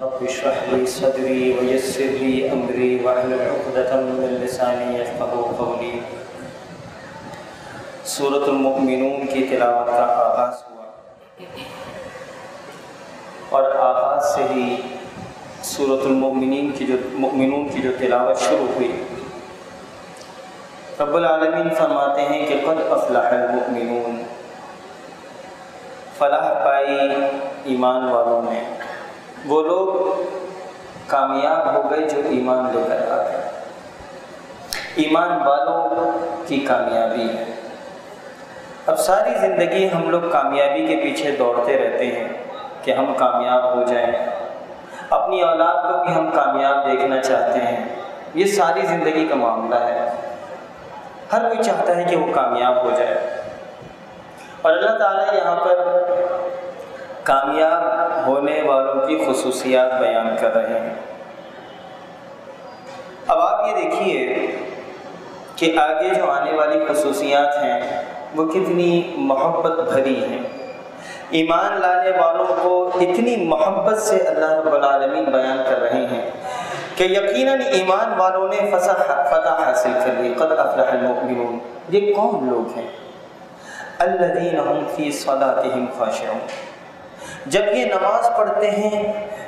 رب اشرح لي صدري ويسر لي امری واحلل عقدة من لسانی یفقهوا قولی۔ سورۃ المؤمنون کی تلاوت کا آغاز ہوا اور آغاز سے ہی سورۃ المؤمنون کی جو تلاوت شروع ہوئی، رب العالمین فرماتے ہیں کہ قد افلح المؤمنون، فلاح پائی ایمان والوں نے، وہ لوگ کامیاب ہو گئے جو ایمان لے کر آ گئے۔ ایمان والوں کی کامیابی ہے۔ اب ساری زندگی ہم لوگ کامیابی کے پیچھے دوڑتے رہتے ہیں کہ ہم کامیاب ہو جائیں، اپنی اولاد کو بھی ہم کامیاب دیکھنا چاہتے ہیں۔ یہ ساری زندگی کا معاملہ ہے، ہر کوئی چاہتا ہے کہ وہ کامیاب ہو جائے، اور اللہ تعالیٰ یہاں پر کامیاب ہونے والوں کی خصوصیات بیان کر رہے ہیں۔ اب آپ یہ دیکھیے کہ آگے جو آنے والی خصوصیات ہیں وہ کتنی محبت بھری ہیں۔ ایمان لانے والوں کو اتنی محبت سے اللہ رب العالمین بیان کر رہے ہیں کہ یقیناً ایمان والوں نے فتح حاصل کر لی۔ قد افلح المؤمنون، یہ کون لوگ ہیں؟ الذین هم فی صلاتهم خاشعون، جب یہ نماز پڑھتے ہیں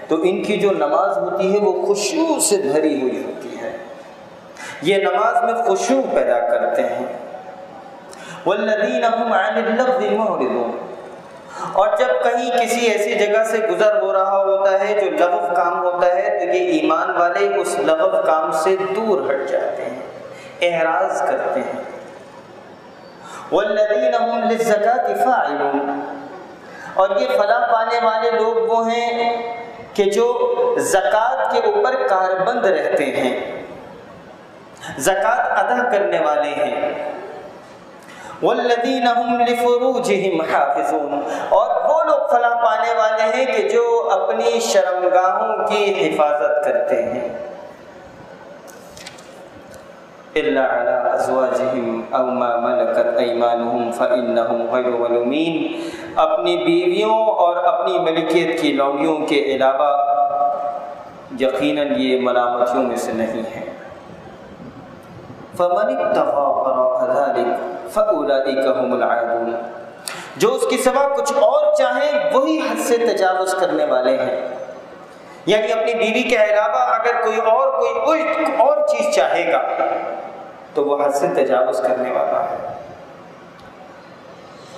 تو ان کی جو نماز ہوتی ہے وہ خشوع سے بھری ہوئی ہوتی ہے، یہ نماز میں خشوع پیدا کرتے ہیں۔ والذین هم عن اللغو معرضون، اور جب کہیں کسی ایسی جگہ سے گزر ہو رہا ہوتا ہے جو لغو کام ہوتا ہے تو یہ ایمان والے اس لغو کام سے دور ہٹ جاتے ہیں، اعراض کرتے ہیں۔ والذین هم للزکاة فاعلون، اور یہ فلاح پانے والے لوگ وہ ہیں کہ جو زکوٰۃ کے اوپر کاربند رہتے ہیں، زکوٰۃ ادا کرنے والے ہیں۔ والذین هم لفروجهم حافظون، اور وہ لوگ فلاح پانے والے ہیں کہ جو اپنی شرمگاہوں کی حفاظت کرتے ہیں۔ الا علی ازواجہم او ما ملکت ایمانہم فانہم غیر ملومین، اپنی بیویوں اور اپنی ملکیت کی لونڈیوں کے علاوہ یقیناً یہ ملامتیوں میں سے نہیں ہیں۔ فمن ابتغى وراء ذلك فاولئک هم العادون، جو اس کے سوا کچھ اور چاہیں وہی حد سے تجاوز کرنے والے ہیں، یعنی اپنی بیوی کے علاوہ اگر کوئی اور چیز چاہے گا تو وہ حد سے تجاوز کرنے والا ہے۔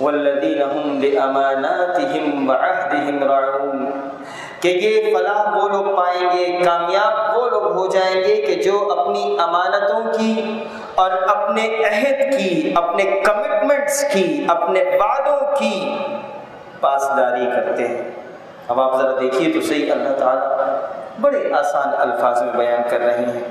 والذین هم لأماناتهم وعہدهم راعون، کہ یہ فلاح وہ لوگ پائیں گے، کامیاب وہ لوگ ہو جائیں گے کہ جو اپنی امانتوں کی اور اپنے عہد کی، اپنے کمٹمنٹس کی، اپنے وعدوں کی پاسداری کرتے ہیں۔ اب آپ ذرا دیکھیے تو صحیح، اللہ تعالیٰ بڑے آسان الفاظ میں بیان کر رہے ہیں۔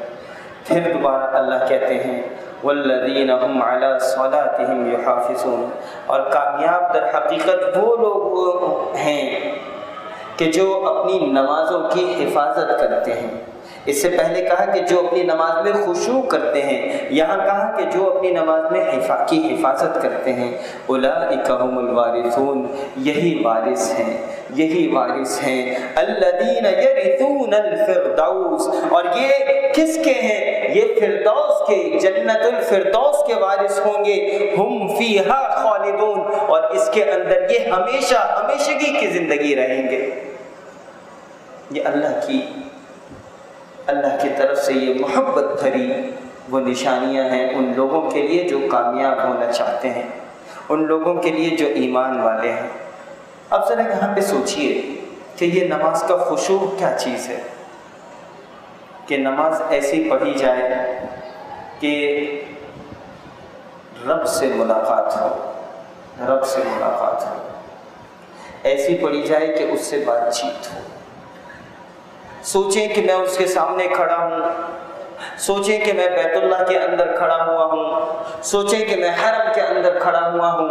پھر دوبارہ اللہ کہتے ہیں والذین هم علی صلاتهم یحافظون، اور کامیاب در حقیقت وہ لوگ ہیں کہ جو اپنی نمازوں کی حفاظت کرتے ہیں۔ اس سے پہلے کہا کہ جو اپنی نماز میں خشوع کرتے ہیں، یہاں کہا کہ جو اپنی نماز میں کی حفاظت کرتے ہیں۔ اولئک هم الوارثون، یہی وارث ہیں، یہی وارث ہیں۔ الذین یرثون الفردوس، اور یہ کس کے ہیں؟ یہ فردوس کے، جنت الفردوس کے وارث ہوں گے۔ ہم فیہا خالدون، اور اس کے اندر یہ ہمیشہ ہمیشگی کی زندگی رہیں گے۔ یہ اللہ کی طرف سے یہ محبت بھری وہ نشانیاں ہیں ان لوگوں کے لیے جو کامیاب ہونا چاہتے ہیں، ان لوگوں کے لیے جو ایمان والے ہیں۔ اب ذرا یہاں پہ سوچئے کہ یہ نماز کا خشوع کیا چیز ہے، کہ نماز ایسی پڑھی جائے کہ رب سے ملاقات ہو، رب سے ملاقات ہو، ایسی پڑھی جائے کہ اس سے بات چیت ہو۔ سوچیں کہ میں اس کے سامنے کھڑا ہوں، سوچیں کہ میں بیت اللہ کے اندر کھڑا ہوا ہوں، سوچیں کہ میں حرم کے اندر کھڑا ہوا ہوں،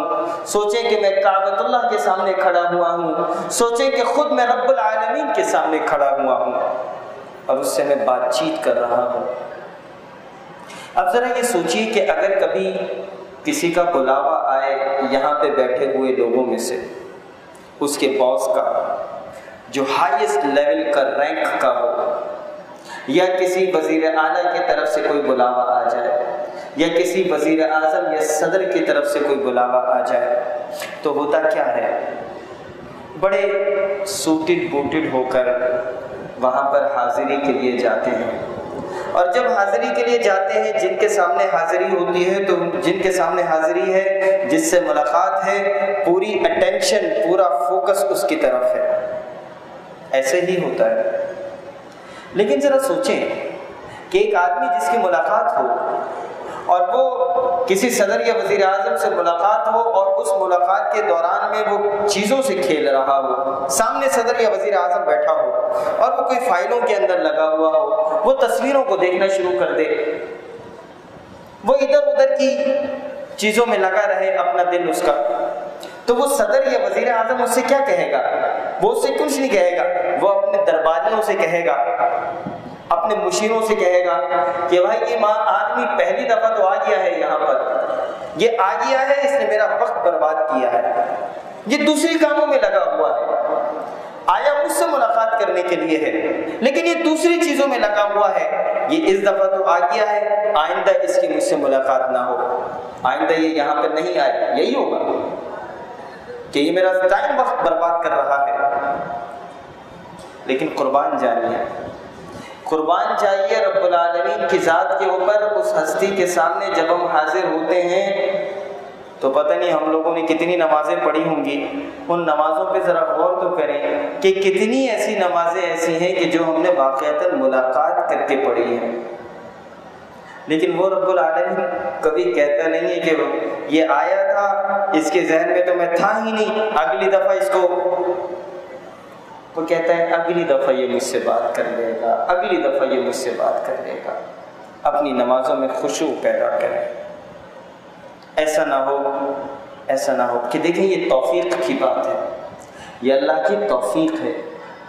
سوچیں کہ میں کعبۃ اللہ کے سامنے کھڑا ہوا ہوں، سوچیں کہ خود میں رب العالمین کے سامنے کھڑا ہوا ہوں اور اس سے میں بات چیت کر رہا ہوں۔ اب ذرا یہ سوچیے کہ اگر کبھی کسی کا بلاوا آئے یہاں پہ بیٹھے ہوئے لوگوں میں سے، اس کے باس کا، جو ہائیسٹ لیول کا رینک کا ہو، یا کسی وزیر اعلیٰ کی طرف سے کوئی بلاوا آ جائے، یا کسی وزیر اعظم یا صدر کی طرف سے کوئی بلاوا آ جائے، تو ہوتا کیا ہے، بڑے سوٹڈ بوٹڈ ہو کر وہاں پر حاضری کے لیے جاتے ہیں، اور جب حاضری کے لیے جاتے ہیں جن کے سامنے حاضری ہوتی ہے، تو جن کے سامنے حاضری ہے، جس سے ملاقات ہے، پوری اٹینشن، پورا فوکس اس کی طرف ہے، ایسے ہی ہوتا ہے۔ لیکن ذرا سوچیں کہ ایک آدمی جس کی ملاقات ہو اور وہ کسی صدر یا وزیر اعظم سے ملاقات ہو، اور اس ملاقات کے دوران میں وہ چیزوں سے کھیل رہا ہو، سامنے صدر یا وزیر اعظم بیٹھا ہو اور وہ کوئی فائلوں کے اندر لگا ہوا ہو، وہ تصویروں کو دیکھنا شروع کر دے، وہ ادھر ادھر کی چیزوں میں لگا رہے اپنا دل اس کا، تو وہ صدر یا وزیر اعظم اس سے کیا کہے گا؟ وہ اس سے کچھ نہیں کہے گا، وہ اپنے درباریوں سے کہے گا، اپنے مشیروں سے کہے گا کہ بھائی یہ آدمی پہلی دفعہ تو آ گیا ہے یہاں پر، یہ آ گیا ہے، اس نے میرا وقت برباد کیا ہے، یہ دوسری کاموں میں لگا ہوا ہے، آیا مجھ سے ملاقات کرنے کے لیے ہے لیکن یہ دوسری چیزوں میں لگا ہوا ہے، یہ اس دفعہ تو آ گیا ہے، آئندہ اس کی مجھ سے ملاقات نہ ہو، آئندہ یہ یہاں پہ نہیں آئے، یہی ہوگا کہ یہ میرا ٹائم وقت برباد کر رہا ہے۔ لیکن قربان جائیے رب العالمین کی ذات کے اوپر، اس ہستی کے سامنے جب ہم حاضر ہوتے ہیں تو پتہ نہیں ہم لوگوں نے کتنی نمازیں پڑھی ہوں گی، ان نمازوں پہ ذرا غور تو کریں کہ کتنی ایسی نمازیں ایسی ہیں کہ جو ہم نے واقعتاً ملاقات کر کے پڑھی ہیں، لیکن وہ رب العالمین کبھی کہتا نہیں ہے کہ یہ آیا تھا، اس کے ذہن میں تو میں تھا ہی نہیں، اگلی دفعہ اس کو، وہ کہتا ہے اگلی دفعہ یہ مجھ سے بات کر لے گا، اگلی دفعہ یہ مجھ سے بات کر لے گا۔ اپنی نمازوں میں خشوع پیدا کریں، ایسا نہ ہو کہ دیکھیں یہ توفیق کی بات ہے، یہ اللہ کی توفیق ہے۔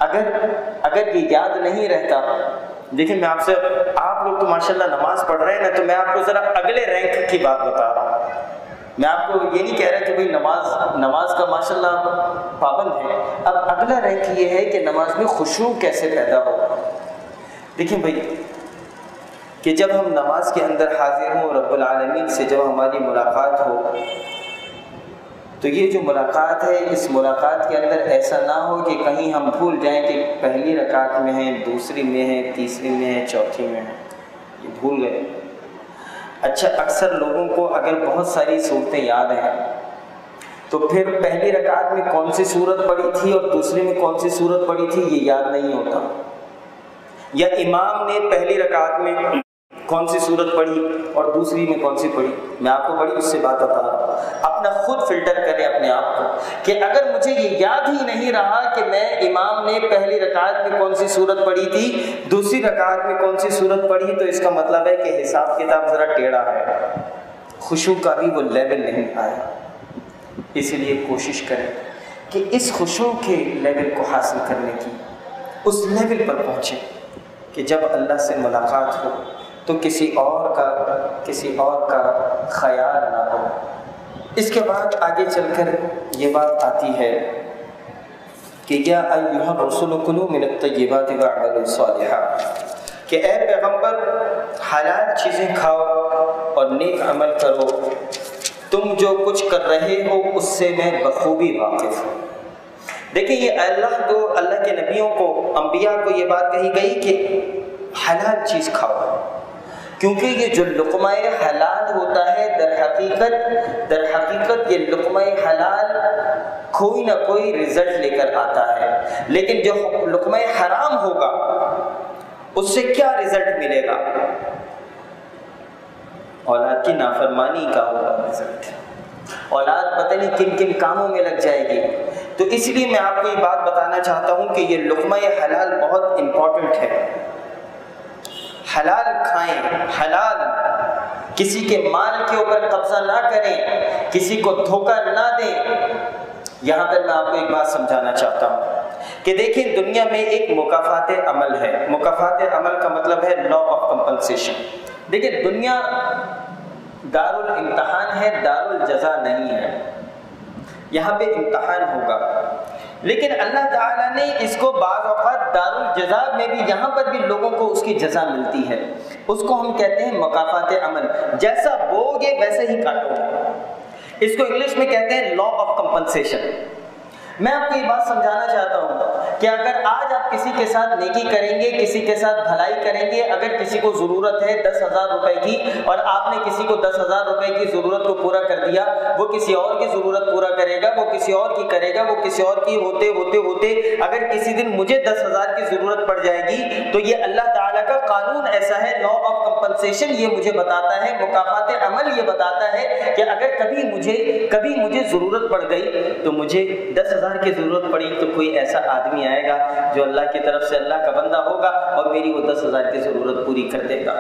اگر یہ یاد نہیں رہتا، دیکھیں میں آپ لوگ تو ماشاءاللہ نماز پڑھ رہے ہیں نا، تو میں آپ کو ذرا اگلے رینک کی بات بتا رہا ہوں، میں آپ کو یہ نہیں کہہ رہا کہ بھئی نماز کا ماشاءاللہ پابند ہے، اب اگلا رینک یہ ہے کہ نماز میں خشوع کیسے پیدا ہو۔ دیکھیں بھئی کہ جب ہم نماز کے اندر حاضر ہوں، رب العالمین سے جب ہماری ملاقات ہو، تو یہ جو ملاقات ہے، اس ملاقات کے اندر ایسا نہ ہو کہ کہیں ہم بھول جائیں کہ پہلی رکعت میں ہیں، دوسری میں ہیں، تیسری میں ہیں، چوتھی میں ہیں، یہ بھول گئے۔ اچھا، اکثر لوگوں کو اگر بہت ساری صورتیں یاد ہیں تو پھر پہلی رکعت میں کون سی صورت پڑھی تھی اور دوسری میں کون سی صورت پڑھی تھی یہ یاد نہیں ہوتا، یا امام نے پہلی رکعت میں کون سی صورت پڑھی اور دوسری میں کون سی پڑھی۔ میں آپ کو بڑی اس سے بات بتا رہا ہوں، اپنا خود فلٹر کریں اپنے آپ کو کہ اگر مجھے یہ یاد ہی نہیں رہا کہ میں امام نے پہلی رکعت میں کون سی صورت پڑھی تھی، دوسری رکعت میں کون سی صورت پڑھی، تو اس کا مطلب ہے کہ حساب کتاب ذرا ٹیڑھا ہے، خشوع کا بھی وہ لیول نہیں آیا۔ اسی لیے کوشش کریں کہ اس خشوع کے لیول کو حاصل کرنے کی، اس لیول پر پہنچیں کہ جب اللہ سے ملاقات ہو تو کسی اور کا خیال نہ ہو۔ اس کے بعد آگے چل کر یہ بات آتی ہے کہ یا ایھا الرسل کلوا من الطیبات واعملوا صالحا، کہ اے پیغمبر حلال چیزیں کھاؤ اور نیک عمل کرو، تم جو کچھ کر رہے ہو اس سے میں بخوبی واقف ہوں۔ دیکھیں یہ اللہ کے نبیوں کو، انبیاء کو یہ بات کہی گئی کہ حلال چیز کھاؤ، کیونکہ یہ جو لقمہ حلال ہوتا ہے در حقیقت یہ لقمہ حلال کوئی نہ کوئی رزلٹ لے کر آتا ہے، لیکن جو لقمہ حرام ہوگا اس سے کیا رزلٹ ملے گا؟ اولاد کی نافرمانی کا ہوگا رزلٹ، اولاد پتہ نہیں کن کن کاموں میں لگ جائے گی۔ تو اس لیے میں آپ کو یہ بات بتانا چاہتا ہوں کہ یہ لقمہ حلال بہت امپورٹنٹ ہے، حلال کھائیں، حلال، کسی کے مال کے اوپر قبضہ نہ کریں، کسی کو دھوکہ نہ دیں۔ یہاں پر میں آپ کو ایک بات سمجھانا چاہتا ہوں کہ دیکھیں دنیا میں ایک مکافات عمل ہے، مکافات عمل کا مطلب ہے لا آف کمپنسیشن۔ دیکھیں دنیا دار الامتحان ہے، دار الجزا نہیں ہے، یہاں پہ امتحان ہوگا۔ لیکن اللہ تعالیٰ نے اس کو بعض اوقات دار الجزا میں بھی، یہاں پر بھی لوگوں کو اس کی جزا ملتی ہے، اس کو ہم کہتے ہیں مکافات عمل، جیسا بو گے ویسے ہی کاٹو گے، اس کو انگلش میں کہتے ہیں لا آف کمپنسیشن۔ میں آپ کو یہ بات سمجھانا چاہتا ہوں کہ اگر آج آپ کسی کے ساتھ نیکی کریں گے، کسی کے ساتھ بھلائی کریں گے، اگر کسی کو ضرورت ہے 10,000 روپے کی اور آپ نے کسی کو 10,000 روپے کی ضرورت کو پورا کر دیا، وہ کسی اور کی ضرورت پورا کرے گا، وہ کسی اور کی کرے گا، وہ کسی اور کی ہوتے ہوتے ہوتے اگر کسی دن مجھے 10,000 کی ضرورت پڑ جائے گی تو یہ اللہ تعالیٰ کا قانون ایسا ہے، لا آف کمپنسیشن یہ مجھے بتاتا ہے، مکافات عمل یہ بتاتا ہے کہ اگر کبھی مجھے ضرورت پڑ گئی تو مجھے 10,000 کی ضرورت پڑی تو کوئی ایسا آدمی آئے گا جو اللہ کی طرف سے اللہ کا بندہ ہوگا اور میری وہ 10,000 کی ضرورت پوری کر دے گا۔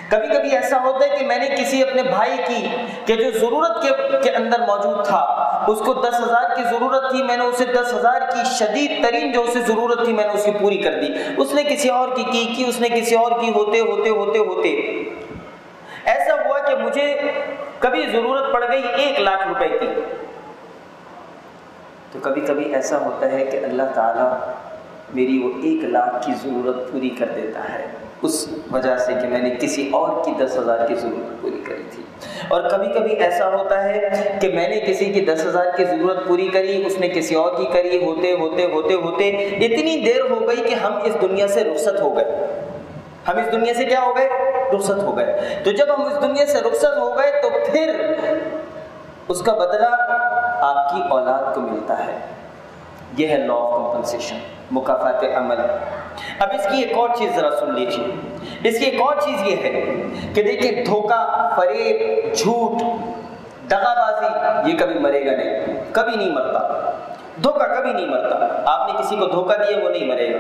کبھی کبھی ایسا ہوتا ہے کہ میں نے کسی اپنے بھائی کی کہ جو ضرورت کے اندر موجود تھا، اس کو 10,000 کی ضرورت تھی، میں نے اسے 10,000 کی شدید ترین جو اسے ضرورت تھی میں نے اسے پوری کر دی، اس نے کسی اور کی اس نے کسی اور کی ہوتے ہوتے ایسا ہوا کہ مجھے کبھی ضرورت پڑ گئی 1,00,000 روپے کی۔ تو کبھی کبھی ایسا ہوتا ہے کہ اللہ تعالیٰ میری وہ 1,00,000 کی ضرورت پوری کر دیتا ہے اس وجہ سے کہ میں نے کسی اور کی 10,000 کی ضرورت پوری کری تھی۔ اور کبھی کبھی ایسا ہوتا ہے کہ میں نے کسی کی 10,000 کی ضرورت پوری کری، اس نے کسی اور کی کری، ہوتے اتنی دیر ہو گئی کہ ہم اس دنیا سے رخصت ہو گئے۔ ہم اس دنیا سے کیا ہو گئے؟ رخصت ہو گئے۔ تو جب ہم اس دنیا سے رخصت ہو گئے تو پھر اس کا بدلہ آپ کی اولاد کو ملتا ہے۔ یہ ہے لا آف کمپنسیشن، مکافات عمل۔ اب اس کی ایک اور چیز ذرا سن لیجیے، اس کی ایک اور چیز یہ ہے کہ دیکھیں دھوکہ، فریب، جھوٹ، دغا بازی یہ کبھی مرے گا نہیں، کبھی نہیں مرتا، دھوکہ کبھی نہیں مرتا۔ آپ نے کسی کو دھوکہ دیا وہ نہیں مرے گا۔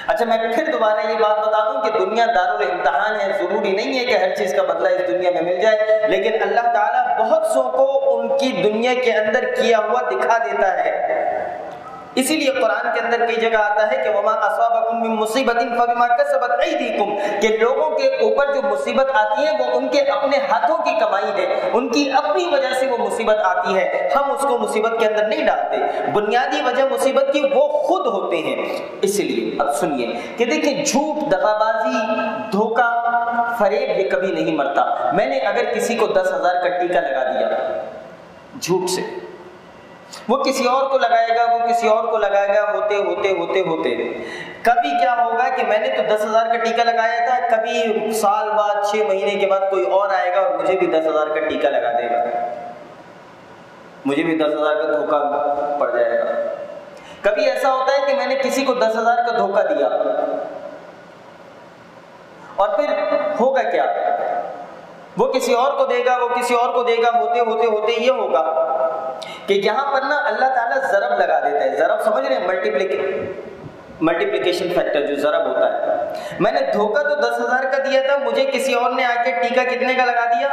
اچھا میں پھر دوبارہ یہ بات بتا دوں کہ دنیا دارالامتحان ہے، ضروری نہیں ہے کہ ہر چیز کا بدلہ اس دنیا میں مل جائے، لیکن اللہ تعالیٰ بہت سو کو ان کی دنیا کے اندر کیا ہوا دکھا دیتا ہے۔ اسی لیے قرآن کے اندر کئی جگہ آتا ہے کہ وَمَا أَصَابَكُم مِّن مُّصِيبَةٍ فَبِمَا كَسَبَتْ أَيْدِيكُم، کہ لوگوں کے اوپر جو مصیبت آتی ہے وہ ان کے اپنے ہاتھوں کی کمائی ہے، ان کی اپنی وجہ سے وہ مصیبت آتی ہے، ہم اس کو مصیبت کے اندر نہیں ڈالتے، بنیادی وجہ مصیبت کی وہ خود ہوتے ہیں۔ اس لیے اب سنیے کہ دیکھیں جھوٹ، دغا بازی، دھوکہ، فریب یہ کبھی نہیں مرتا۔ میں نے اگر کسی کو 10,000 کا ٹیکہ لگا دیا جھوٹ سے، وہ کسی اور کو لگائے گا، وہ کسی اور کو لگائے گا، ہوتے کبھی کیا ہوگا کہ میں نے تو 10,000 کا ٹیکہ لگایا تھا، کبھی سال بعد 6 مہینے کے بعد کوئی اور آئے گا اور مجھے بھی 10,000 کا ٹیکہ لگا دے گا، مجھے بھی 10,000 کا دھوکہ پڑ جائے گا۔ کبھی ایسا ہوتا ہے کہ میں نے کسی کو 10,000 کا دھوکہ دیا اور پھر ہوگا کیا، وہ کسی اور کو دے گا، وہ کسی اور کو دے گا، ہوتے یہ ہوگا کہ یہاں پر نا اللہ تعالیٰ ضرب لگا دیتا ہے۔ ضرب سمجھ رہے ہیں؟ ملٹیپلیکیشن فیکٹر جو ضرب ہوتا ہے۔ میں نے دھوکہ تو 10,000 کا دیا تھا، مجھے کسی اور نے آ کے ٹیکہ کتنے کا لگا دیا؟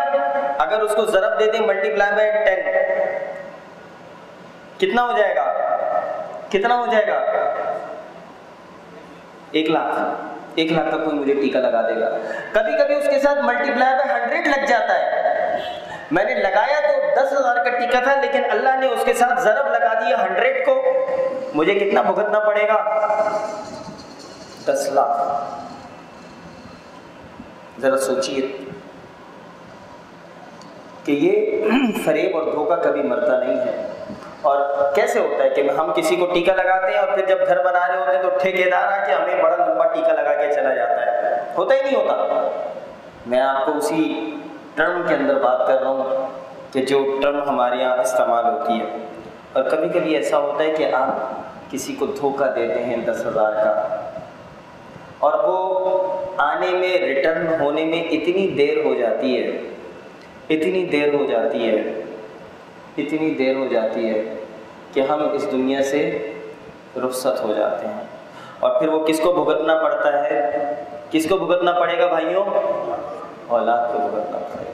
اگر اس کو ضرب دے دیں ملٹیپلائی بائی 10 کتنا ہو جائے گا؟ کتنا ہو جائے گا؟ 1,00,000 کا کوئی مجھے ٹیکہ لگا دے گا۔ کبھی کبھی اس کے ساتھ ملٹیپلائی بائی 100 لگ جاتا ہے۔ میں نے لگایا تو 10,000 کا ٹیکہ تھا، لیکن اللہ نے اس کے ساتھ ضرب لگا دیا 100 کو، مجھے کتنا بھگتنا پڑے گا؟ 10,00,000۔ ذرا سوچیے کہ یہ فریب اور دھوکہ کبھی مرتا نہیں ہے۔ اور کیسے ہوتا ہے کہ ہم کسی کو ٹیکہ لگاتے ہیں اور پھر جب گھر بنا رہے ہوتے ہیں تو ٹھیکیدار آ کے ہمیں بڑا لمبا ٹیکہ لگا کے چلا جاتا ہے، ہوتا ہی نہیں ہوتا۔ میں آپ کو اسی ٹرم کے اندر بات کر رہا ہوں کہ جو ٹرم ہمارے یہاں استعمال ہوتی ہے۔ اور کبھی کبھی ایسا ہوتا ہے کہ آپ کسی کو دھوکہ دیتے ہیں 10,000 کا، اور وہ آنے میں، ریٹرن ہونے میں اتنی دیر ہو جاتی ہے کہ ہم اس دنیا سے رخصت ہو جاتے ہیں۔ اور پھر وہ کس کو بھگتنا پڑتا ہے؟ کس کو بھگتنا پڑے گا بھائیوں؟ اولاد کو بھگتنا پڑے گا۔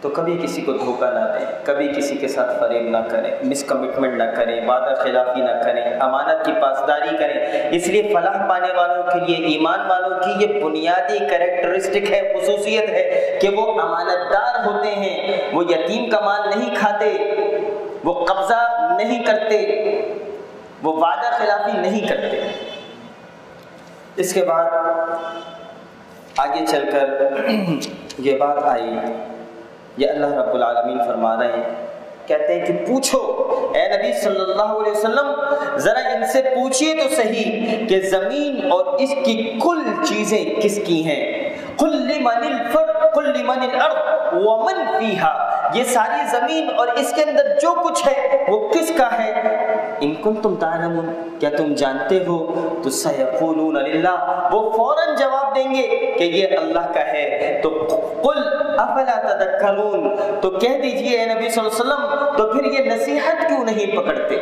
تو کبھی کسی کو دھوکہ نہ دیں، کبھی کسی کے ساتھ فریب نہ کریں، مس کمٹمنٹ نہ کریں، وعدہ خلافی نہ کریں، امانت کی پاسداری کریں۔ اس لیے فلاح پانے والوں کے لیے، ایمان والوں کی یہ بنیادی کریکٹرسٹک ہے، خصوصیت ہے کہ وہ امانت دار ہوتے ہیں، وہ یتیم کا مال نہیں کھاتے، وہ قبضہ نہیں کرتے، وہ وعدہ خلافی نہیں کرتے۔ اس کے بعد آگے چل کر یہ بات آئی، یہ اللہ رب العالمین فرما رہے ہیں، کہتے ہیں کہ پوچھو اے نبی صلی اللہ علیہ وسلم، ذرا ان سے پوچھئے تو صحیح کہ زمین اور اس کی کل چیزیں کس کی ہیں؟ قل لمن الارض ومن فیہا، یہ ساری زمین اور اس کے اندر جو کچھ ہے وہ کس کا ہے؟ ان کنتم تعلمون، کیا تم جانتے ہو؟ تو سیقولون للہ، وہ فوراً جواب دیں گے کہ یہ اللہ کا ہے۔ تو قل افلا تذکرون، تو کہہ دیجئے اے نبی صلی اللہ علیہ وسلم، تو پھر یہ نصیحت کیوں نہیں پکڑتے؟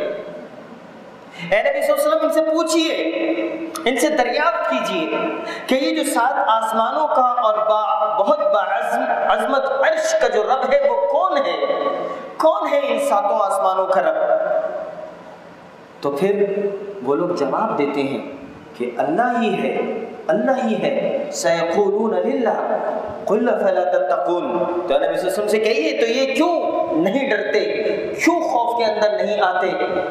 اے نبی صلی اللہ علیہ وسلم ان سے پوچھئے، ان سے دریافت کیجئے کہ یہ جو 7 آسمانوں کا اور بہت عظمت عرش کا جو رب ہے وہ کون ہے؟ کون ہے ان 7 آسمانوں کا رب؟ تو پھر وہ لوگ جواب دیتے ہیں کہ اللہ ہی ہے، اللہ ہی ہے۔ سیقولون للہ قل فلا تتقون، تو نبی صلی اللہ علیہ وسلم سے کہیے تو یہ کیوں نہیں ڈرتے، کیوں خوف کے اندر نہیں آتے؟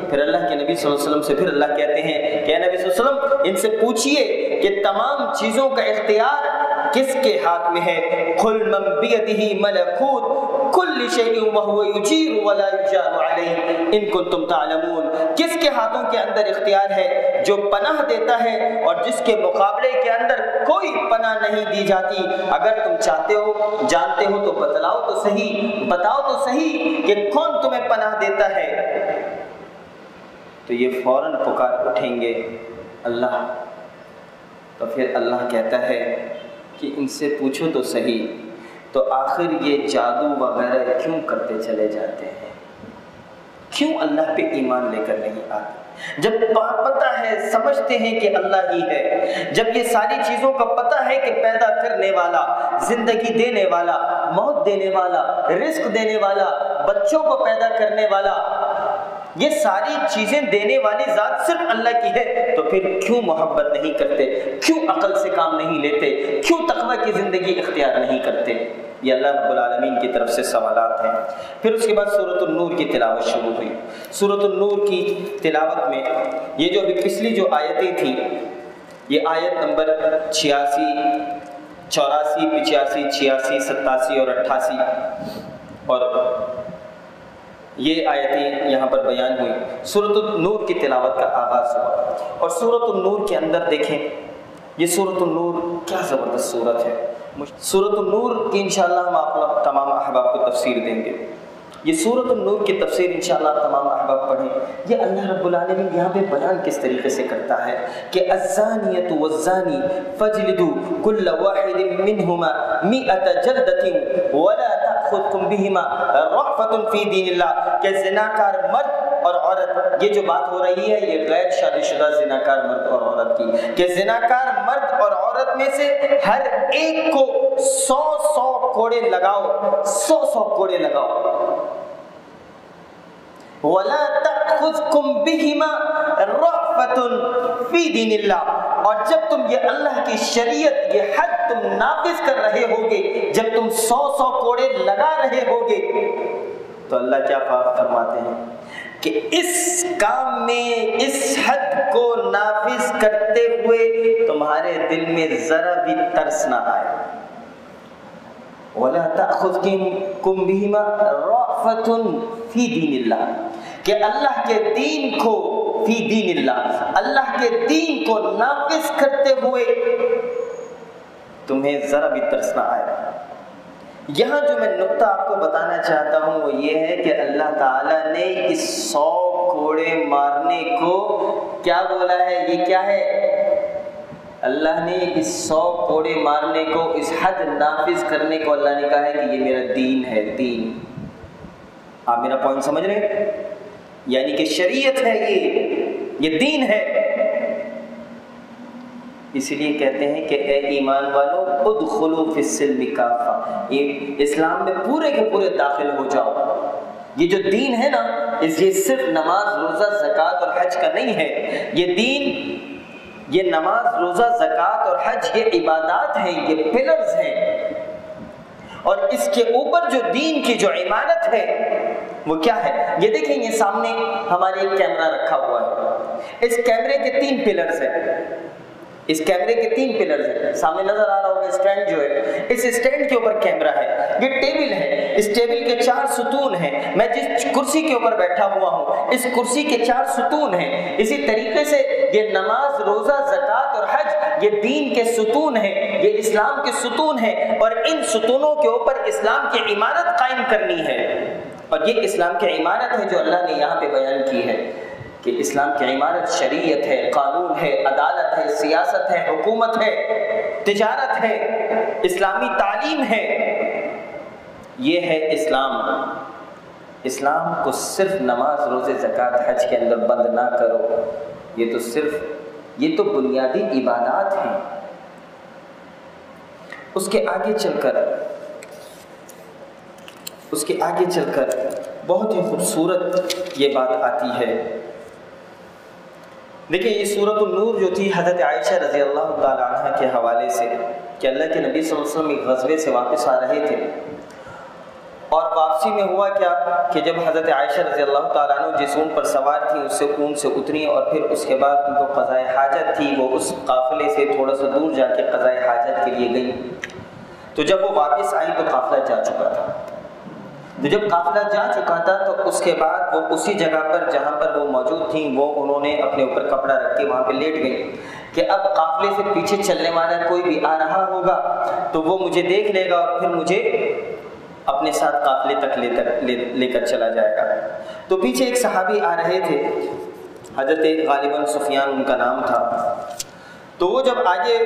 پھر اللہ کے نبی صلی اللہ علیہ وسلم سے پھر اللہ کہتے ہیں کہ اے نبی صلی اللہ علیہ وسلم ان سے پوچھئے کہ تمام چیزوں کا اختیار کس کے ہاتھ میں ہے؟ قل من بیدہ ملکوت کل شیء وہو یجیر ولا یجار علیہ ان کنتم تعلمون، کس کے ہاتھوں کے اندر اختیار ہے جو پناہ دیتا ہے اور جس کے مقابلے کے اندر کوئی پناہ نہیں دی جاتی؟ اگر تم چاہتے ہو، جانتے ہو تو بتلاؤ تو صحیح، بتاؤ تو صحیح کہ کون تمہیں پناہ دیتا ہے؟ تو یہ فوراً پکار اٹھیں گے اللہ۔ تو پھر اللہ کہتا ہے کہ ان سے پوچھو تو صحیح، تو آخر یہ جادو وغیرہ کیوں کرتے چلے جاتے ہیں؟ کیوں اللہ پہ ایمان لے کر نہیں آتے؟ جب پتہ ہے، سمجھتے ہیں کہ اللہ ہی ہے، جب یہ ساری چیزوں کا پتہ ہے کہ پیدا کرنے والا، زندگی دینے والا، موت دینے والا، رزق دینے والا، بچوں کو پیدا کرنے والا، یہ ساری چیزیں دینے والی ذات صرف اللہ کی ہے، تو پھر کیوں محبت نہیں کرتے؟ کیوں عقل سے کام نہیں لیتے؟ کیوں تقوی کی زندگی اختیار نہیں کرتے؟ یہ اللہ رب العالمین کی طرف سے سوالات ہیں۔ پھر اس کے بعد سورۃ النور کی تلاوت شروع ہوئی۔ سورۃ النور کی تلاوت میں یہ جو ابھی پچھلی جو آیتیں تھیں، یہ آیت نمبر 86، 84، 85، 86، 87 اور 88، اور یہ آیتیں یہاں پر بیان ہوئی۔ سورۃ النور کی تلاوت کا آغاز ہوا، اور سورۃ النور کے اندر دیکھیں یہ سورۃ النور کیا زبردست سورت ہے۔ سورۃ النور کی انشاءاللہ ہم آپ تمام احباب کو تفسیر دیں گے۔ یہ سورۃ النور کی تفسیر انشاءاللہ تمام احباب پڑھیں۔ یہ اللہ رب العالمین یہاں پہ بیان کس طریقے سے کرتا ہے کہ الزانیۃ والزانی فاجلدوا کل واحد منہما 100 جلدۃ ولا تأخذکم بہما رأفۃ فی دین اللہ، کہ زناکار مرد اور عورت، یہ جو بات ہو رہی ہے یہ غیر شادی شدہ زناکار مرد اور عورت کی، کہ زناکار مرد اور عورت میں سے ہر ایک کو 100 کوڑے لگاؤ، 100 کوڑے لگاؤ۔ وَلَا تَأْخُذْكُمْ بِهِمَا رَأْفَةٌ فِي دِينِ اللَّهِ، اور جب تم یہ اللہ کی شریعت، یہ حد تم نافذ کر رہے ہوگے، جب تم 100 کوڑے لگا رہے ہوگے، تو اللہ کیا فرماتے ہیں کہ اس کام میں، اس حد کو نافذ کرتے ہوئے تمہارے دل میں ذرا بھی ترس نہ آئے۔ وَلَا تَأْخُذْكُمْ بِهِمَا رَأْفَةٌ فِي دِينِ اللَّهِ، کہ اللہ کے دین کو، فی دین اللہ، اللہ کے دین کو نافذ کرتے ہوئے تمہیں ذرا بھی ترس نہ آئے۔ یہاں جو میں نقطہ آپ کو بتانا چاہتا ہوں وہ یہ ہے کہ اللہ تعالیٰ نے اس 100 کوڑے مارنے کو کیا بولا ہے؟ یہ کیا ہے؟ اللہ نے اس 100 کوڑے مارنے کو، اس حد نافذ کرنے کو اللہ نے کہا ہے کہ یہ میرا دین ہے، دین۔ آپ میرا پوائنٹ سمجھ رہے ہیں؟ یعنی کہ شریعت ہے، یہ دین ہے۔ اسی لیے کہتے ہیں کہ اے ایمان والو ادخلوا فی السلم کافہ، اسلام میں پورے کے پورے داخل ہو جاؤ۔ یہ جو دین ہے نا، یہ صرف نماز، روزہ، زکوٰۃ اور حج کا نہیں ہے۔ یہ دین، یہ نماز، روزہ، زکوٰۃ اور حج، یہ عبادات ہیں، یہ پلرز ہیں، اور اس کے اوپر جو دین کی جو عمارت ہے وہ کیا ہے؟ یہ دیکھیں، یہ سامنے ہمارے ایک کیمرہ رکھا ہوا ہے، اس کیمرے کے 3 پلرز ہیں، اس کیمرے کے 3 پلرز ہیں، سامنے نظر آ رہا ہوگا اسٹینڈ جو ہے، اس اسٹینڈ کے اوپر کیمرہ ہے، یہ ٹیبل ہے، اس ٹیبل کے 4 ستون ہیں، میں جس کرسی کے اوپر بیٹھا ہوا ہوں اس کرسی کے 4 ستون ہیں۔ اسی طریقے سے یہ نماز، روزہ، زکوٰۃ اور حج یہ دین کے ستون ہیں، یہ اسلام کے ستون ہیں، اور ان ستونوں کے اوپر اسلام کی عمارت قائم کرنی ہے، اور یہ اسلام کی عمارت ہے جو اللہ نے یہاں پہ بیان کی ہے کہ اسلام کی عمارت شریعت ہے، قانون ہے، عدالت ہے، سیاست ہے، حکومت ہے، تجارت ہے، اسلامی تعلیم ہے۔ یہ ہے اسلام۔ اسلام کو صرف نماز، روزے، زکوٰۃ، حج کے اندر بند نہ کرو، یہ تو بنیادی عبادات ہیں۔ اس کے آگے چل کر بہت ہی خوبصورت یہ بات آتی ہے۔ دیکھیں، یہ سورۃ النور جو تھی حضرت عائشہ رضی اللہ تعالی عنہ کے حوالے سے، کہ اللہ کے نبی صلی اللہ علیہ وسلم ایک غزوے سے واپس آ رہے تھے، اور واپسی میں ہوا کیا کہ جب حضرت عائشہ رضی اللہ تعالیٰ عنہ جس اونٹ پر سوار تھیں اس سے اونٹ سے اتری، اور پھر اس کے بعد ان کو قضائے حاجت تھی، وہ اس قافلے سے تھوڑا سا دور جا کے قضائے حاجت کے لیے گئی۔ تو جب وہ واپس آئی تو قافلہ جا چکا تھا، تو اس کے بعد وہ اسی جگہ پر جہاں پر وہ موجود تھیں، وہ انہوں نے اپنے اوپر کپڑا رکھ کے وہاں پہ لیٹ گئی کہ اب قافلے سے پیچھے چلنے والا کوئی بھی آ رہا ہوگا تو وہ مجھے دیکھ لے گا اور پھر مجھے اپنے ساتھ قافلے تک لے کر چلا جائے گا۔ تو پیچھے ایک صحابی آ رہے تھے، حضرت غالباً سفیان ان کا نام تھا۔ تو وہ جب آگے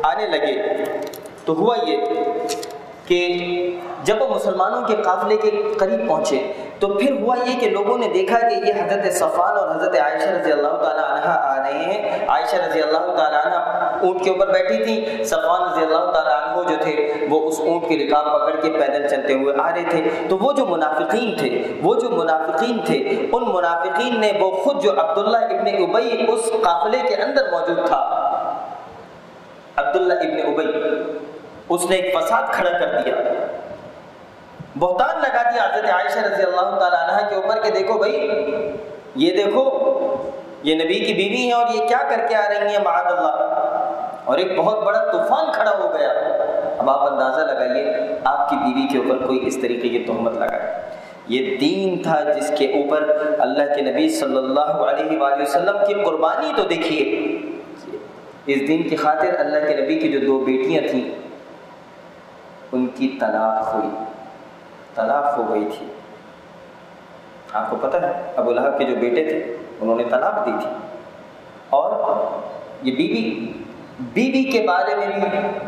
آنے لگے تو ہوا یہ کہ جب وہ مسلمانوں کے قافلے کے قریب پہنچے تو پھر ہوا یہ کہ لوگوں نے دیکھا کہ یہ حضرت صفوان اور حضرت عائشہ رضی اللہ تعالیٰ عنہ آ رہے ہیں۔ عائشہ رضی اللہ تعالیٰ عنہ اونٹ کے اوپر بیٹھی تھی، صفوان رضی اللہ تعالیٰ عنہ جو تھے وہ اس اونٹ کی رکاب پکڑ کے پیدل چلتے ہوئے آ رہے تھے۔ تو وہ جو منافقین تھے ان منافقین نے، وہ خود جو عبداللہ ابن ابی اس قافلے کے اندر موجود تھا، عبداللہ ابن ابی، اس نے ایک فساد کھڑا کر دیا، بہتان لگا دیا حضرت عائشہ رضی اللہ تعالیٰ عنہ کے اوپر کہ دیکھو بھائی، یہ دیکھو یہ نبی کی بیوی ہیں اور یہ کیا کر کے آ رہی ہیں معاذ اللہ، اور ایک بہت بڑا طوفان کھڑا ہو گیا۔ اب آپ اندازہ لگائیے آپ کی بیوی کے اوپر کوئی اس طریقے کی تہمت لگائے۔ یہ دین تھا جس کے اوپر اللہ کے نبی صلی اللہ علیہ وآلہ وسلم کی قربانی تو دیکھیے، اس دین کی خاطر اللہ کے نبی کی جو 2 بیٹیاں تھیں ان کی طلاق ہو گئی تھی۔ آپ کو پتہ ہے ابو لہب کے جو بیٹے تھے انہوں نے طلاق دی تھی، اور یہ بیوی کے بارے میں بھی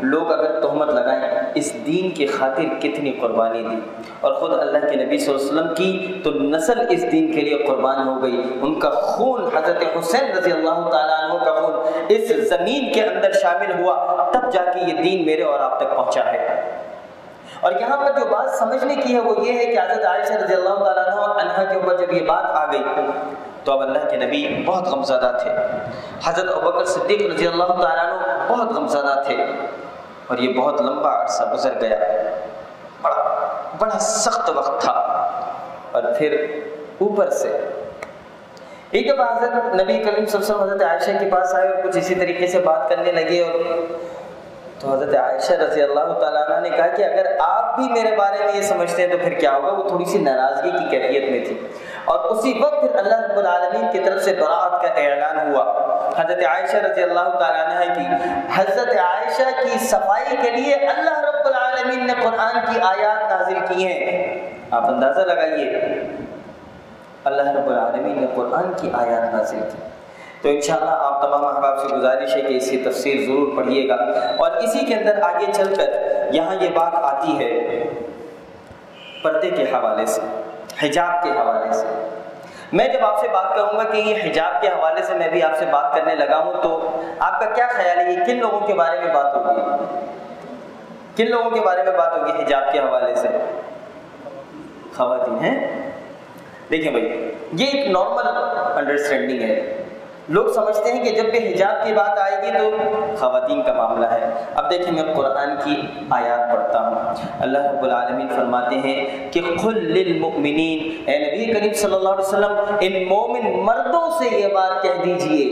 لوگ اگر تہمت لگائیں، اس دین کی خاطر کتنی قربانی دی، اور خود اللہ کے نبی صلی اللہ علیہ وسلم کی تو نسل اس دین کے لیے قربان ہو گئی، ان کا خون، حضرت حسین رضی اللہ تعالیٰ عنہ کا خون اس زمین کے اندر شامل ہوا، تب جا کے یہ دین میرے اور آپ تک پہنچا ہے۔ اور یہاں پر جو بات سمجھنے کی ہے وہ یہ ہے کہ حضرت عائشہ رضی اللہ تعالیٰ عنہ کے اوپر جب یہ بات آ گئی تو اب اللہ کے نبی بہت غمزدہ تھے، حضرت ابوبکر صدیق رضی اللہ تعالیٰ عنہ بہت غمزدہ تھے، اور یہ بہت لمبا عرصہ گزر گیا، بڑا سخت وقت تھا۔ اور پھر اوپر سے ایک دفعہ حضرت نبی کریم صلی اللہ علیہ وسلم حضرت عائشہ کے پاس آئے اور کچھ اسی طریقے سے بات کرنے لگے، اور تو حضرت عائشہ رضی اللہ تعالیٰ عنہ نے کہا کہ اگر آپ بھی میرے بارے میں یہ سمجھتے ہیں تو پھر کیا ہوگا۔ وہ تھوڑی سی ناراضگی کی کیفیت میں تھی، اور اسی وقت پھر اللہ رب العالمین کی طرف سے برات کا اعلان ہوا۔ حضرت عائشہ رضی اللہ تعالیٰ عنہ کی، حضرت عائشہ کی صفائی کے لیے اللہ رب العالمین نے قرآن کی آیات نازل کی ہیں۔ آپ اندازہ لگائیے، اللہ رب العالمین نے قرآن کی آیات نازل کی۔ تو انشاءاللہ آپ تمام احباب سے گزارش ہے کہ اس کی تفسیر ضرور پڑھیے گا، اور اسی کے اندر آگے چل کر یہاں یہ بات آتی ہے پردے کے حوالے سے، حجاب کے حوالے سے۔ میں جب آپ سے بات کروں گا کہ یہ حجاب کے حوالے سے میں بھی آپ سے بات کرنے لگا ہوں، تو آپ کا کیا خیال ہے یہ کن لوگوں کے بارے میں بات ہوگی؟ کن لوگوں کے بارے میں بات ہوگی حجاب کے حوالے سے؟ خواتین ہیں؟ دیکھیں بھائی، یہ ایک نارمل انڈرسٹینڈنگ ہے لوگ سمجھتے ہیں کہ جب بھی حجاب کی بات آئے گی تو خواتین کا معاملہ ہے۔ اب دیکھیں میں قرآن کی آیات پڑھتا ہوں۔ اللہ رب العالمین فرماتے ہیں کہ قل للمؤمنین، اے نبی کریم صلی اللہ علیہ وسلم ان مومن مردوں سے یہ بات کہہ دیجئے،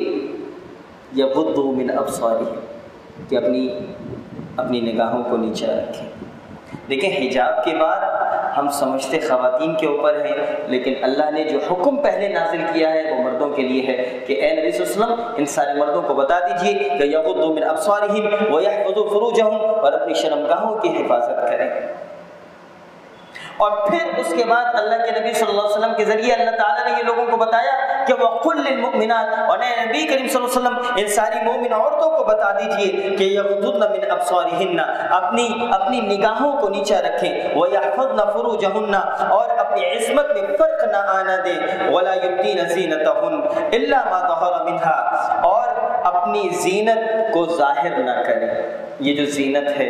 یغضوا من ابصارہم، کہ اپنی نگاہوں کو نیچے رکھیں۔ دیکھیں حجاب کے بعد ہم سمجھتے خواتین کے اوپر ہیں، لیکن اللہ نے جو حکم پہلے نازل کیا ہے وہ مردوں کے لیے ہے کہ اے نبی صلی اللہ علیہ وسلم ان سارے مردوں کو بتا دیجئے کہ یغضوا من ابصارہم ویحفظوا فروجہم، اور اپنی شرمگاہوں کی حفاظت کریں۔ اور پھر اس کے بعد اللہ کے نبی صلی اللہ علیہ وسلم کے ذریعے اللہ تعالیٰ نے یہ لوگوں کو بتایا کہ وَقُلْ لِلْمُؤْمِنَاتِ، اور اے نبی کریم صلی اللہ علیہ وسلم ان ساری مومن عورتوں کو بتا دیجئے کہ یغضضن من ابصارہن، اپنی نگاہوں کو نیچے رکھیں، وَيَحْفَظْنَ فُرُوجَهُنَّ، اور اپنی عصمت میں فرق نہ آنا دیں، وَلَا يُبْدِينَ زِينَتَهُنَّ إِلَّا مَا ظَهَرَ مِنْهَا، اور اپنی زینت کو ظاہر نہ کریں۔ یہ جو زینت ہے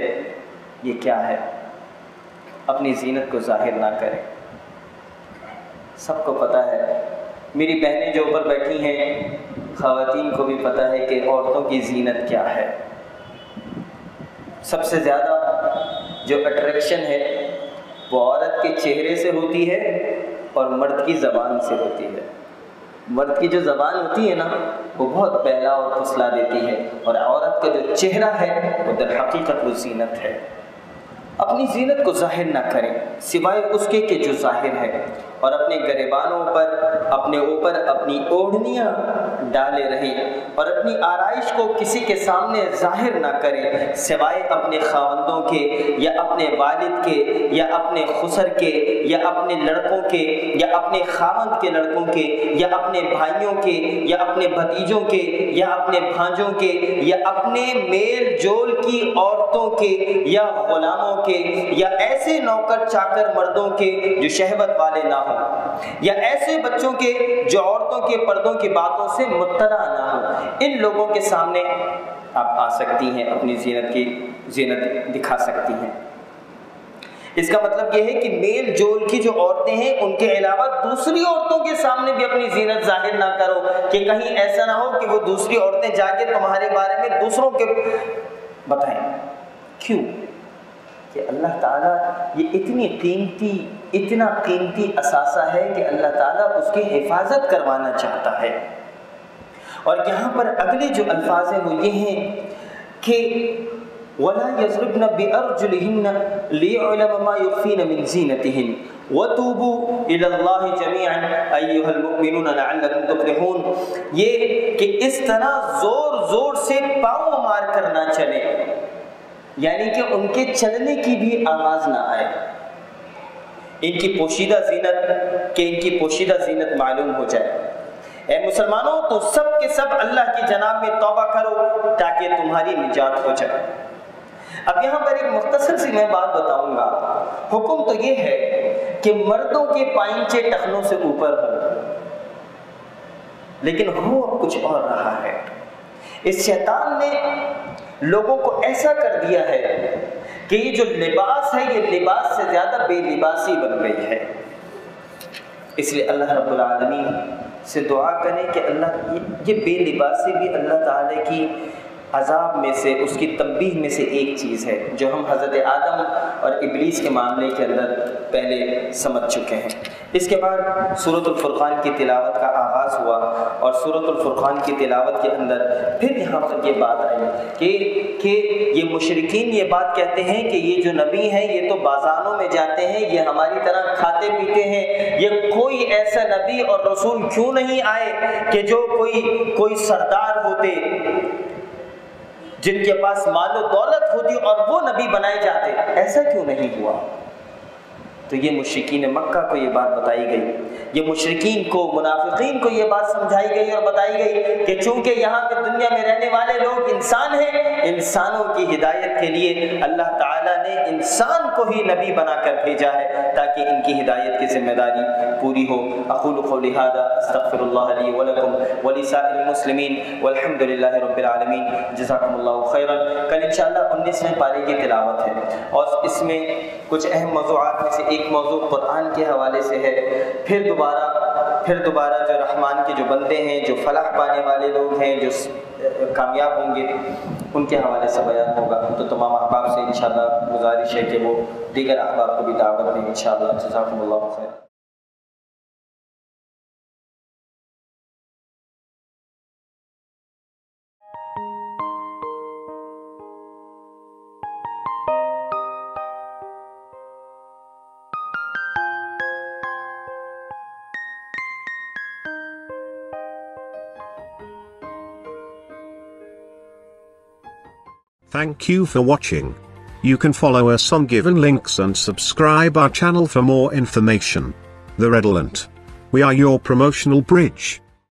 یہ کیا ہے؟ اپنی زینت کو ظاہر نہ کریں۔ سب کو پتہ ہے، میری بہنیں جو اوپر بیٹھی ہیں خواتین کو بھی پتہ ہے کہ عورتوں کی زینت کیا ہے۔ سب سے زیادہ جو اٹریکشن ہے وہ عورت کے چہرے سے ہوتی ہے اور مرد کی زبان سے ہوتی ہے۔ مرد کی جو زبان ہوتی ہے نا وہ بہت بہلا اور پھسلا دیتی ہے، اور عورت کا جو چہرہ ہے وہ در حقیقت وہ زینت ہے۔ اپنی زینت کو ظاہر نہ کریں سوائے اس کے کہ جو ظاہر ہے، اور اپنے گریبانوں پر اپنے اوپر اپنی اوڑھنیاں ڈالے رہیں، اور اپنی آرائش کو کسی کے سامنے ظاہر نہ کریں سوائے اپنے خاوندوں کے یا اپنے والد کے یا اپنے خسر کے یا اپنے لڑکوں کے یا اپنے خاوند کے لڑکوں کے یا اپنے بھائیوں کے یا اپنے بھتیجوں کے یا اپنے بھانجوں کے یا اپنے میل جول کی عورتوں کے یا غلاموں کے یا ایسے نوکر چاکر مردوں کے جو شہوت والے نہ ہوں، یا ایسے بچوں کے جو عورتوں کے پردوں کی باتوں سے مطلع نہ ہوں۔ ان لوگوں کے سامنے آپ آ سکتی ہیں، اپنی زینت دکھا سکتی ہیں۔ اس کا مطلب یہ ہے کہ میل جول کی جو عورتیں ہیں ان کے علاوہ دوسری عورتوں کے سامنے بھی اپنی زینت ظاہر نہ کرو، کہ کہیں ایسا نہ ہو کہ وہ دوسری عورتیں جا کے تمہارے بارے میں دوسروں کے بتائیں۔ کیوں؟ کہ اللہ تعالیٰ یہ اتنا قیمتی اثاثہ ہے کہ اللہ تعالیٰ اس کی حفاظت کروانا چاہتا ہے۔ اور یہاں پر اگلے جو الفاظ ہیں وہ یہ ہیں کہ وَلَا يَضْرِبْنَ بِأَرْجُلِهِنَّ لِيَعْلَمَ مَا يُخْفِينَ مِنْ زِينَتِهِنَّ وَتُوبُوا إِلَى اللَّهِ جَمِيعًا أَيُّهَا الْمُؤْمِنُونَ لَعَلَّكُمْ تُفْلِحُونَ، یہ کہ اس طرح زور سے پاؤں مار کر نہ چلے، یعنی کہ ان کے چلنے کی بھی آواز نہ آئے، ان کی پوشیدہ زینت معلوم ہو جائے۔ اے مسلمانوں تو سب کے سب اللہ کی جناب میں توبہ کرو تاکہ تمہاری نجات ہو جائے۔ اب یہاں پر ایک مختصر سی میں بات بتاؤں گا۔ حکم تو یہ ہے کہ مردوں کے پائنچے ٹخنوں سے اوپر ہو، لیکن ہو کچھ اور رہا ہے۔ اس شیطان نے لوگوں کو ایسا کر دیا ہے کہ یہ جو لباس ہے یہ لباس سے زیادہ بے لباسی بن گئی ہے۔ اس لیے اللہ رب العالمین سے دعا کریں کہ اللہ یہ بے لباسی بھی اللہ تعالی کی عذاب میں سے، اس کی تنبیہ میں سے ایک چیز ہے جو ہم حضرت آدم اور ابلیس کے معاملے کے اندر پہلے سمجھ چکے ہیں۔ اس کے بعد سورۃ الفرقان کی تلاوت کا آغاز ہوا، اور سورۃ الفرقان کی تلاوت کے اندر پھر یہاں پر یہ بات آئی کہ یہ مشرکین یہ بات کہتے ہیں کہ یہ جو نبی ہیں یہ تو بازاروں میں جاتے ہیں، یہ ہماری طرح کھاتے پیتے ہیں، یہ کوئی ایسا نبی اور رسول کیوں نہیں آئے کہ جو کوئی سردار ہوتے جن کے پاس مال و دولت ہوتی اور وہ نبی بنائے جاتے، ایسا کیوں نہیں ہوا؟ تو یہ مشرکین مکہ کو یہ بات بتائی گئی، یہ مشرکین کو، منافقین کو یہ بات سمجھائی گئی اور بتائی گئی کہ چونکہ یہاں پہ دنیا میں رہنے والے لوگ انسان ہیں، انسانوں کی ہدایت کے لیے اللہ تعالیٰ نے انسان کو ہی نبی بنا کر بھیجا ہے تاکہ ان کی ہدایت کی ذمہ داری پوری ہو۔ اقول قولی ھذا استغفر اللہ لی ولکم ولسائر المسلمین والحمد للہ رب العالمین، جزاکم اللہ خیرا۔ کل انشاءاللہ 19ویں پارے کی تلاوت ہے، اور اس میں کچھ اہم موضوعات میں سے ایک موضوع قرآن کے حوالے سے ہے، پھر دوبارہ پھر دوبارہ جو رحمان کے جو بندے ہیں، جو فلاح پانے والے لوگ ہیں، جو کامیاب ہوں گے، ان کے حوالے سے بیان ہوگا۔ تو تمام احباب سے انشاءاللہ گزارش ہے کہ وہ دیگر احباب کو بھی دعوت دیں انشاءاللہ۔ جزاکم اللہ خیر۔ Thank you for watching. You can follow us on given links and subscribe our channel for more information. The Redolent. We are your promotional bridge.